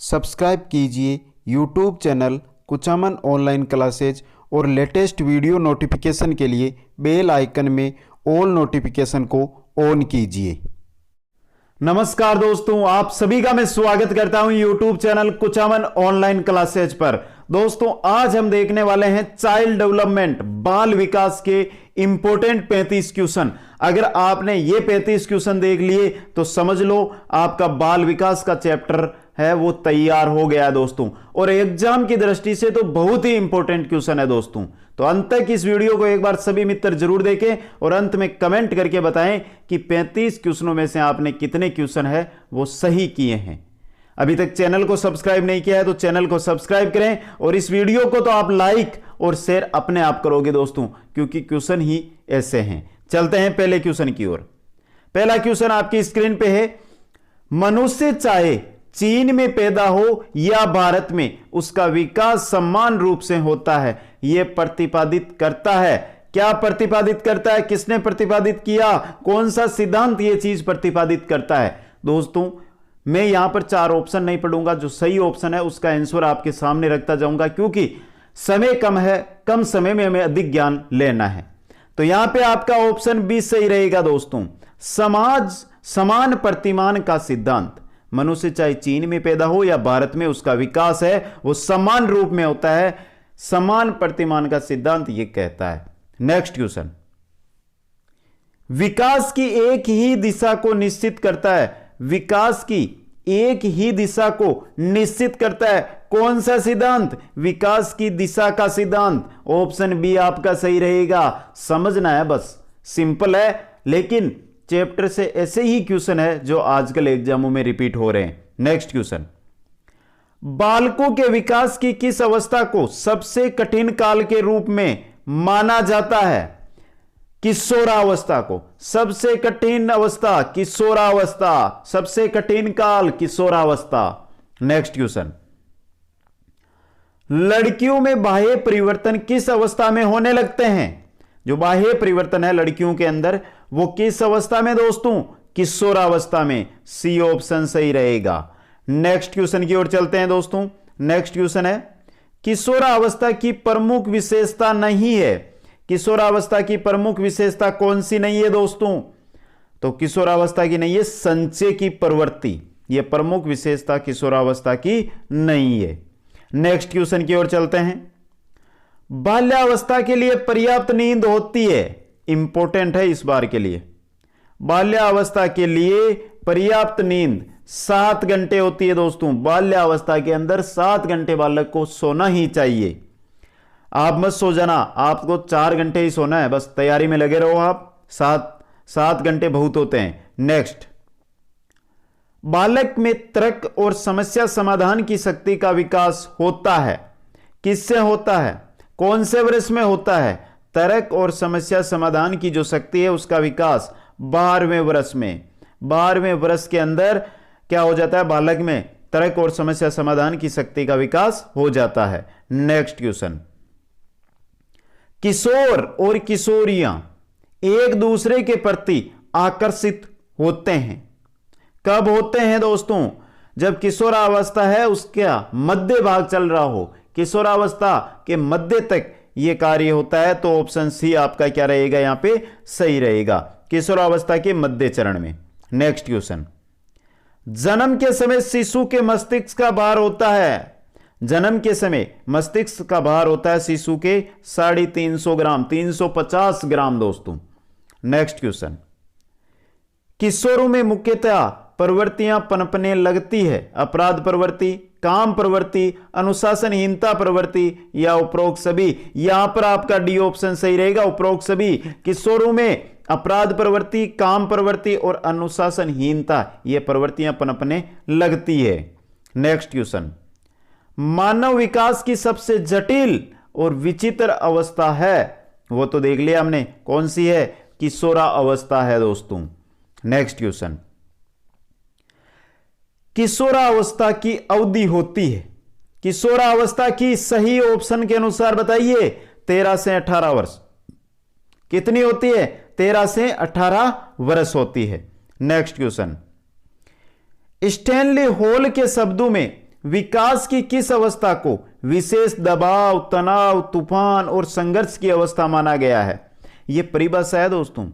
Subscribe कीजिए YouTube channel Kuchaman online classes और latest video notification के लिए बेल आइकन में ऑल नोटिफिकेशन को ऑन कीजिए। नमस्कार दोस्तों, आप सभी का मैं स्वागत करता हूं YouTube channel Kuchaman online classes पर। दोस्तों, आज हम देखने वाले हैं चाइल्ड डेवलपमेंट बाल विकास के इंपॉर्टेंट 35 क्वेश्चन। अगर आपने ये 35 क्वेश्चन देख लिए तो समझ लो आपका बाल विकास का चैप्टर है वो तैयार हो गया है दोस्तों, और एग्जाम की दृष्टि से तो बहुत ही इंपॉर्टेंट क्वेश्चन है दोस्तों। तो अंत तक इस वीडियो को एक बार सभी मित्र जरूर देखें और अंत में कमेंट करके बताएं कि 35 क्वेश्चनों में से आपने कितने क्वेश्चन है वो सही किए हैं। अभी तक चैनल को सब्सक्राइब नहीं किया है तो चैनल को सब्सक्राइब करें, और इस वीडियो को तो आप लाइक और शेयर अपने आप करोगे दोस्तों, क्योंकि क्वेश्चन ही ऐसे हैं। चलते हैं पहले क्वेश्चन की ओर। पहला क्वेश्चन आपकी स्क्रीन पे है, मनुष्य चाहे चीन में पैदा हो या भारत में, उसका विकास समान रूप से होता है। यह प्रतिपादित करता है। क्या प्रतिपादित करता है? किसने प्रतिपादित किया? कौन सा सिद्धांत यह चीज प्रतिपादित करता है? दोस्तों, मैं यहां पर 4 ऑप्शन नहीं पढ़ूंगा, जो सही ऑप्शन है उसका आंसर आपके सामने रखता जाऊंगा, क्योंकि समय कम है, कम समय में हमें अधिक ज्ञान लेना है। तो यहां पे आपका ऑप्शन बी सही रहेगा दोस्तों, समाज समान प्रतिमान का सिद्धांत। मनुष्य चाहे चीन में पैदा हो या भारत में, उसका विकास है वो समान रूप में होता है। समान प्रतिमान का सिद्धांत यह कहता है। नेक्स्ट क्वेश्चन, विकास की एक ही दिशा को निश्चित करता है। विकास की एक ही दिशा को निश्चित करता है कौन सा सिद्धांत? विकास की दिशा का सिद्धांत। ऑप्शन बी आपका सही रहेगा। समझना है, बस सिंपल है, लेकिन चैप्टर से ऐसे ही क्वेश्चन है जो आजकल एग्जामों में रिपीट हो रहे हैं। नेक्स्ट क्वेश्चन, बालकों के विकास की किस अवस्था को सबसे कठिन काल के रूप में माना जाता है? किशोरावस्था को सबसे कठिन अवस्था किशोरावस्था, सबसे कठिन काल किशोरावस्था। नेक्स्ट क्वेश्चन, लड़कियों में बाह्य परिवर्तन किस अवस्था में होने लगते हैं? जो बाह्य परिवर्तन है लड़कियों के अंदर वो किस अवस्था में दोस्तों? किशोरावस्था में। सी ऑप्शन सही रहेगा। नेक्स्ट क्वेश्चन की ओर चलते हैं दोस्तों। नेक्स्ट क्वेश्चन है, किशोरावस्था की प्रमुख विशेषता नहीं है। किशोरावस्था की प्रमुख विशेषता कौन सी नहीं है दोस्तों? तो किशोरावस्था की नहीं है संचय की प्रवृत्ति, यह प्रमुख विशेषता किशोरावस्था की नहीं है। नेक्स्ट क्वेश्चन की ओर चलते हैं, बाल्यावस्था के लिए पर्याप्त नींद होती है। इंपॉर्टेंट है इस बार के लिए। बाल्यावस्था के लिए पर्याप्त नींद 7 घंटे होती है दोस्तों। बाल्यावस्था के अंदर 7 घंटे बालक को सोना ही चाहिए। आप मत सो जाना, आपको 4 घंटे ही सोना है, बस तैयारी में लगे रहो आप। 7 घंटे बहुत होते हैं। नेक्स्ट, बालक में तर्क और समस्या समाधान की शक्ति का विकास होता है। किससे होता है? कौन से वर्ष में होता है? तर्क और समस्या समाधान की जो शक्ति है उसका विकास 12वें वर्ष में। 12वें वर्ष के अंदर क्या हो जाता है? बालक में तर्क और समस्या समाधान की शक्ति का विकास हो जाता है। नेक्स्ट क्वेश्चन, किशोर और किशोरियां एक दूसरे के प्रति आकर्षित होते हैं। कब होते हैं दोस्तों? जब किशोरावस्था है उसका मध्य भाग चल रहा हो, किशोरावस्था के मध्य तक यह कार्य होता है। तो ऑप्शन सी आपका क्या रहेगा? यहां पे सही रहेगा, किशोरावस्था के मध्य चरण में। नेक्स्ट क्वेश्चन, जन्म के समय शिशु के मस्तिष्क का भार होता है। जन्म के समय मस्तिष्क का भार होता है शिशु के 350 ग्राम, 350 ग्राम दोस्तों। नेक्स्ट क्वेश्चन, किशोरों में मुख्यतः प्रवृत्तियां पनपने लगती है। अपराध प्रवृत्ति, काम प्रवृत्ति, अनुशासनहीनता प्रवृत्ति या उपरोक्त सभी। यहां पर आपका डी ऑप्शन सही रहेगा, उपरोक्त सभी। किशोरों में अपराध प्रवृत्ति, काम प्रवृत्ति और अनुशासनहीनता ये प्रवृत्तियां पनपने लगती है। नेक्स्ट क्वेश्चन, मानव विकास की सबसे जटिल और विचित्र अवस्था है, वो तो देख लिया हमने, कौन सी है? किशोरा अवस्था है दोस्तों। नेक्स्ट क्वेश्चन, किशोरावस्था की अवधि होती है। किशोरावस्था की सही ऑप्शन के अनुसार बताइए। 13 से 18 वर्ष। कितनी होती है? 13 से 18 वर्ष होती है। नेक्स्ट क्वेश्चन, स्टैनली हॉल के शब्दों में विकास की किस अवस्था को विशेष दबाव, तनाव, तूफान और संघर्ष की अवस्था माना गया है? यह परिभाषा है दोस्तों,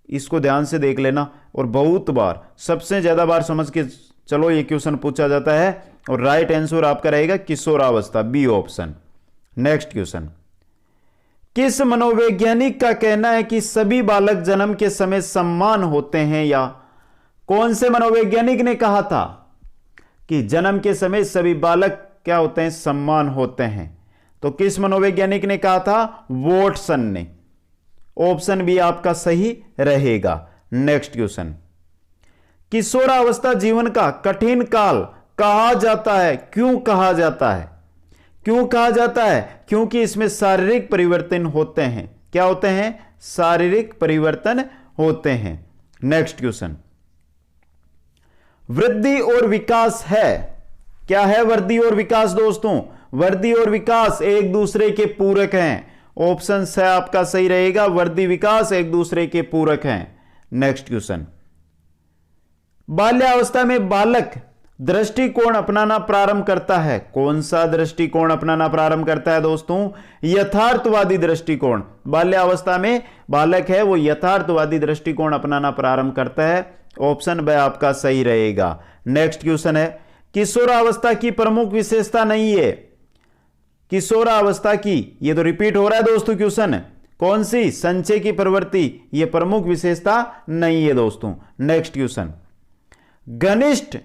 इसको ध्यान से देख लेना और बहुत बार, सबसे ज्यादा बार समझ के चलो ये क्वेश्चन पूछा जाता है और राइट आंसर आपका रहेगा किशोरावस्था, बी ऑप्शन। नेक्स्ट क्वेश्चन, किस मनोवैज्ञानिक का कहना है कि सभी बालक जन्म के समय समान होते हैं? या कौन से मनोवैज्ञानिक ने कहा था कि जन्म के समय सभी बालक क्या होते हैं? समान होते हैं। तो किस मनोवैज्ञानिक ने कहा था? वॉटसन ने। ऑप्शन बी आपका सही रहेगा। नेक्स्ट क्वेश्चन, किशोरावस्था जीवन का कठिन काल कहा जाता है, क्यों कहा जाता है? क्यों कहा जाता है? क्योंकि इसमें शारीरिक परिवर्तन होते हैं। क्या होते हैं? शारीरिक परिवर्तन होते हैं। नेक्स्ट क्वेश्चन, वृद्धि और विकास है। क्या है वृद्धि और विकास दोस्तों? वृद्धि और विकास एक दूसरे के पूरक हैं। ऑप्शन से आपका सही रहेगा, वृद्धि विकास एक दूसरे के पूरक हैं। नेक्स्ट क्वेश्चन, बाल्यावस्था में बालक दृष्टिकोण अपनाना प्रारंभ करता है। कौन सा दृष्टिकोण अपनाना प्रारंभ करता है दोस्तों? यथार्थवादी दृष्टिकोण। बाल्यावस्था में बालक है वो यथार्थवादी दृष्टिकोण अपनाना प्रारंभ करता है। ऑप्शन बी आपका सही रहेगा। नेक्स्ट क्वेश्चन है, किशोरावस्था की प्रमुख विशेषता नहीं है। किशोरावस्था की, ये तो रिपीट हो रहा है दोस्तों क्वेश्चन, कौन सी? संचय की प्रवृत्ति, ये प्रमुख विशेषता नहीं है दोस्तों। नेक्स्ट क्वेश्चन, घनिष्ठ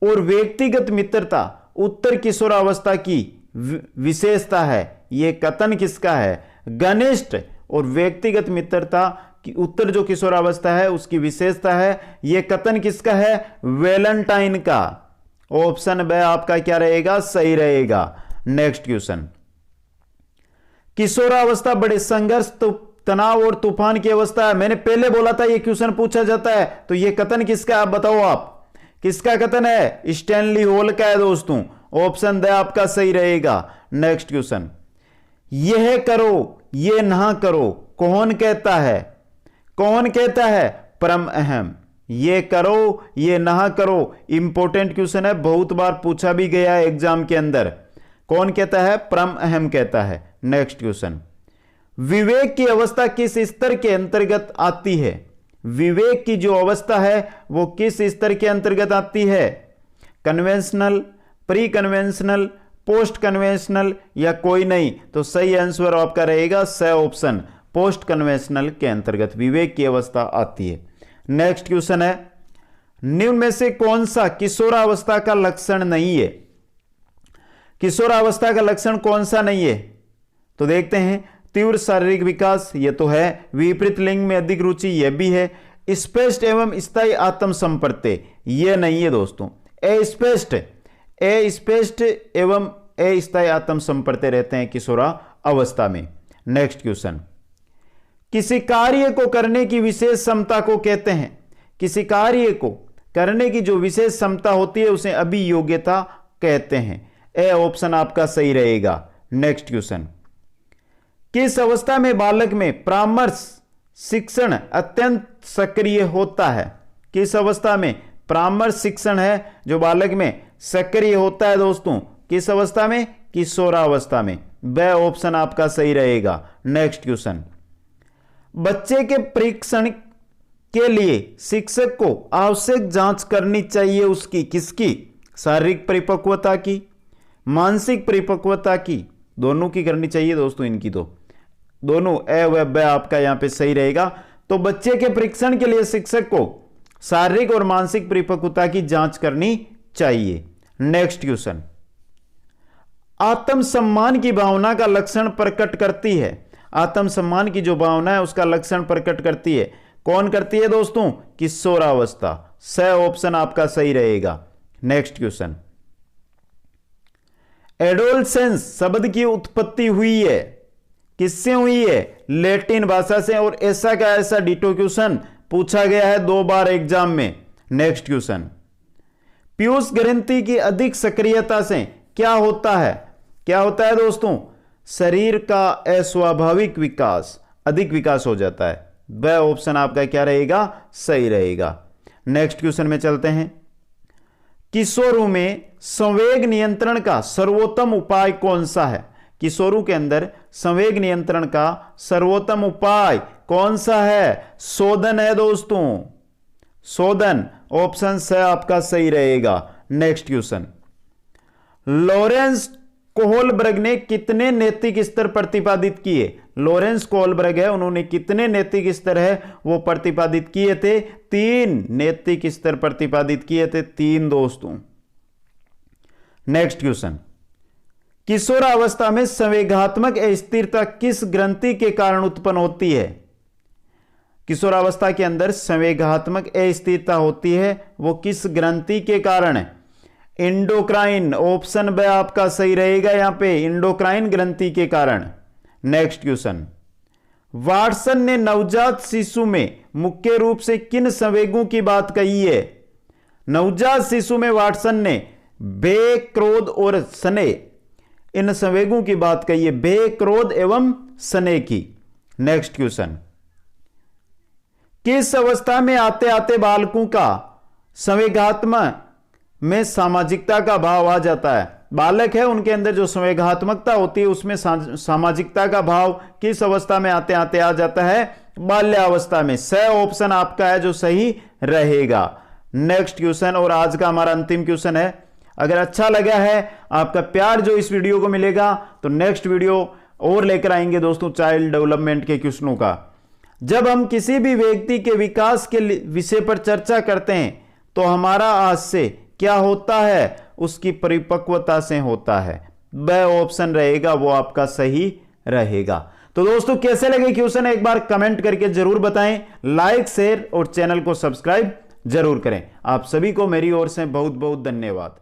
और व्यक्तिगत मित्रता उत्तर किशोरावस्था की विशेषता है। यह कथन किसका है? घनिष्ठ और व्यक्तिगत मित्रता की उत्तर जो किशोरावस्था है उसकी विशेषता है। यह कथन किसका है? वैलेंटाइन का। ऑप्शन बी आपका क्या रहेगा? सही रहेगा। नेक्स्ट क्वेश्चन, किशोरावस्था बड़े संघर्ष, तनाव और तूफान की अवस्था है। मैंने पहले बोला था यह क्वेश्चन पूछा जाता है, तो यह कथन किसका? आप बताओ, आप किसका कथन है? स्टैनली हॉल का है दोस्तों। ऑप्शन दे आपका सही रहेगा। नेक्स्ट क्वेश्चन, यह करो यह ना करो कौन कहता है? कौन कहता है? परम अहम। ये करो ये ना करो, इंपॉर्टेंट क्वेश्चन है, बहुत बार पूछा भी गया है एग्जाम के अंदर। कौन कहता है? परम अहम कहता है। नेक्स्ट क्वेश्चन, विवेक की अवस्था किस स्तर के अंतर्गत आती है? विवेक की जो अवस्था है वो किस स्तर के अंतर्गत आती है? Conventional, pre conventional, post conventional या कोई नहीं? तो सही आंसर आपका रहेगा स ऑप्शन, पोस्ट कन्वेंशनल के अंतर्गत विवेक की अवस्था आती है। नेक्स्ट क्वेश्चन है, निम्न में से कौन सा किशोरावस्था का लक्षण नहीं है? किशोरावस्था का लक्षण कौन सा नहीं है? तो देखते हैं, तीव्र शारीरिक विकास, ये तो है। विपरीत लिंग में अधिक रुचि, यह भी है। स्पष्ट एवं स्थायी आत्म संपर्क, यह नहीं है दोस्तों। अस्पष्ट एवं अस्थायी आत्म संपर्क रहते हैं किशोरा अवस्था में। नेक्स्ट क्वेश्चन, किसी कार्य को करने की विशेष क्षमता को कहते हैं? किसी कार्य को करने की जो विशेष क्षमता होती है उसे अभियोग्यता कहते हैं। ए ऑप्शन आपका सही रहेगा। नेक्स्ट क्वेश्चन, किस अवस्था में बालक में परामर्श शिक्षण अत्यंत सक्रिय होता है? किस अवस्था में परामर्श शिक्षण है जो बालक में सक्रिय होता है दोस्तों? किस अवस्था में? किशोरावस्था में। वह ऑप्शन आपका सही रहेगा। नेक्स्ट क्वेश्चन, बच्चे के परीक्षण के लिए शिक्षक को आवश्यक जांच करनी चाहिए उसकी किसकी? शारीरिक परिपक्वता की, मानसिक परिपक्वता की, दोनों की करनी चाहिए दोस्तों। इनकी तो दोनों ए व ब आपका यहां पे सही रहेगा। तो बच्चे के परीक्षण के लिए शिक्षक को शारीरिक और मानसिक परिपक्वता की जांच करनी चाहिए। नेक्स्ट क्वेश्चन, आत्मसम्मान की भावना का लक्षण प्रकट करती है। आत्मसम्मान की जो भावना है उसका लक्षण प्रकट करती है, कौन करती है दोस्तों? किशोरावस्था। स ऑप्शन आपका सही रहेगा। नेक्स्ट क्वेश्चन, एडोलसेंस शब्द की उत्पत्ति हुई है, किससे हुई है? लैटिन भाषा से। और ऐसा का ऐसा डिटो क्वेश्चन पूछा गया है 2 बार एग्जाम में। नेक्स्ट क्वेश्चन, पीयूष ग्रंथि की अधिक सक्रियता से क्या होता है? क्या होता है दोस्तों? शरीर का अस्वाभाविक विकास, अधिक विकास हो जाता है। वह ऑप्शन आपका क्या रहेगा? सही रहेगा। नेक्स्ट क्वेश्चन में चलते हैं, किशोरों में संवेग नियंत्रण का सर्वोत्तम उपाय कौन सा है? किशोरों के अंदर संवेग नियंत्रण का सर्वोत्तम उपाय कौन सा है? शोधन है दोस्तों, शोधन ऑप्शन है आपका सही रहेगा। नेक्स्ट क्वेश्चन, लॉरेंस कोहलबर्ग ने कितने नैतिक स्तर प्रतिपादित किए? लॉरेंस कोहलबर्ग है, उन्होंने कितने नैतिक स्तर है वो प्रतिपादित किए थे? 3 नैतिक स्तर प्रतिपादित किए थे, 3 दोस्तों। नेक्स्ट क्वेश्चन, किशोरावस्था में संवेगात्मक अस्थिरता किस ग्रंथि के कारण उत्पन्न होती है? किशोरावस्था के अंदर संवेगात्मक अस्थिरता होती है, वो किस ग्रंथि के कारण है? इंडोक्राइन, ऑप्शन ब आपका सही रहेगा यहां पे, इंडोक्राइन ग्रंथि के कारण। नेक्स्ट क्वेश्चन, वाटसन ने नवजात शिशु में मुख्य रूप से किन संवेगों की बात कही है? नवजात शिशु में वाटसन ने भय, क्रोध और स्नेह, इन संवेगों की बात कही है, भय, क्रोध एवं स्नेह की। नेक्स्ट क्वेश्चन, किस अवस्था में आते आते बालकों का संवेगात्मक में सामाजिकता का भाव आ जाता है? बालक है, उनके अंदर जो संवेगात्मकता होती है उसमें सामाजिकता का भाव किस अवस्था में आते आते आ जाता है? बाल्यावस्था में। स ऑप्शन आपका है जो सही रहेगा। नेक्स्ट क्वेश्चन और आज का हमारा अंतिम क्वेश्चन है, अगर अच्छा लगा है आपका प्यार जो इस वीडियो को मिलेगा तो नेक्स्ट वीडियो और लेकर आएंगे दोस्तों चाइल्ड डेवलपमेंट के क्वेश्चनों का। जब हम किसी भी व्यक्ति के विकास के विषय पर चर्चा करते हैं तो हमारा आज से क्या होता है? उसकी परिपक्वता से होता है। वह ऑप्शन रहेगा वो आपका सही रहेगा। तो दोस्तों कैसे लगे क्वेश्चन एक बार कमेंट करके जरूर बताएं, लाइक, शेयर और चैनल को सब्सक्राइब जरूर करें। आप सभी को मेरी ओर से बहुत बहुत धन्यवाद।